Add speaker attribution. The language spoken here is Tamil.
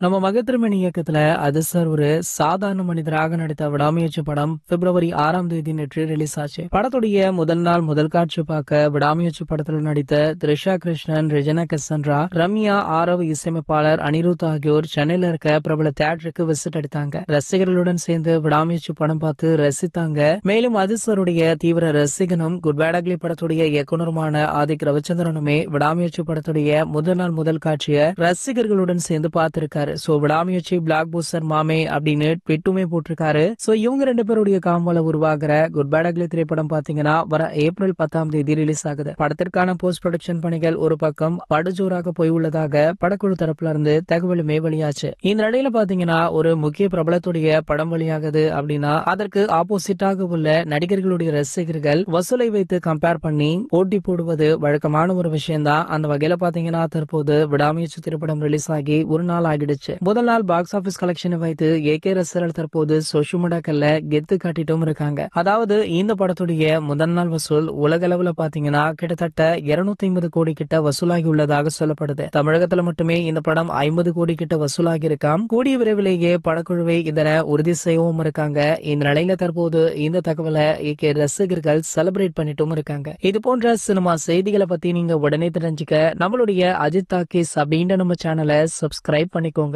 Speaker 1: நம்ம மகத்திருமணி இயக்கத்துல அது சார் ஒரு சாதாரண மனிதராக நடித்த விடாமுயற்சி படம் பிப்ரவரி 6 நேற்று ரிலீஸ் ஆச்சு. படத்துடைய முதல் நாள் முதல் காட்சி பார்க்க விடாமுயற்சி படத்துல நடித்த த்ரிஷா கிருஷ்ணன், ரெஜினா கசன்ரா, ரம்யா, ஆரவ், இசையமைப்பாளர் அனிருத் ஆகியோர் சென்னையில இருக்க பிரபல தியேட்டருக்கு விசிட் அடித்தாங்க. ரசிகர்களுடன் சேர்ந்து விடாமுயற்சி படம் பார்த்து ரசித்தாங்க. மேலும் அது சாருடைய தீவிர ரசிகனும் குட் பேட் அக்லி படத்துடைய இயக்குனருமான ஆதிக் ரவிச்சந்திரனுமே விடாமுயற்சி படத்துடைய முதல் நாள் முதல் காட்சியை ரசிகர்களுடன் சேர்ந்து பார்த்திருக்காரு. சோ விடாமுயற்சி பிளாக் பூஸ்டர் மாமே அப்படின்னு ட்விட்டுமே போட்டிருக்காரு. சோ இவங்க ரெண்டு பேருடைய காம்போல உருவாகிற குட் பேட் அக்லி திரைப்படம் பாத்தீங்கன்னா வர ஏப்ரல் 10 ரிலீஸ் ஆகுது. படத்திற்கான போஸ்ட் ப்ரொடக்ஷன் பணிகள் ஒரு பக்கம் படுஜோராக போய் உள்ளதாக படக்குழு தரப்புல இருந்து தகவலுமே வெளியாச்சு. இந்த நிலையில பாத்தீங்கன்னா ஒரு முக்கிய பிரபலத்துடைய படம் வெளியாகுது அப்படின்னா அதற்கு ஆப்போசிட்டாக உள்ள நடிகர்களுடைய ரசிகர்கள் வசூலை வைத்து கம்பேர் பண்ணி போட்டி போடுவது வழக்கமான ஒரு விஷயம் தான். அந்த வகையில பாத்தீங்கன்னா தற்போது விடாமுயற்சி திரைப்படம் ரிலீஸ் ஆகி ஒரு நாள் ஆகிடுச்சு. முதல் நாள் பாக்ஸ் ஆபீஸ் கலெக்ஷனை வைத்து ஏகே ரசிகர்கள் தற்போது சோஷியல் மீடியாக்கள்ல கெத்து காட்டிட்டும் இருக்காங்க. அதாவது இந்த படத்துடைய முதல் நாள் வசூல் உலக அளவுல பாத்தீங்கன்னா கிட்டத்தட்ட 250 கோடி கிட்ட வசூலாகி உள்ளதாக சொல்லப்படுது. தமிழகத்துல மட்டுமே இந்த படம் 50 கோடி கிட்ட வசூலாகி இருக்காம். கூடிய விரைவிலேயே படக்குழுவை இதனை உறுதி செய்யவும் இருக்காங்க. இந்த நிலையில தற்போது இந்த தகவலை ஏகே ரசிகர்கள் செலிப்ரேட் பண்ணிட்டும் இருக்காங்க. இது போன்ற சினிமா செய்திகளை பத்தி நீங்க உடனே தெரிஞ்சுக்க நம்மளுடைய அஜித் டாக்கீஸ் அப்படின்ற நம்ம சேனலை சப்ஸ்கிரைப் பண்ணிக்கோங்க.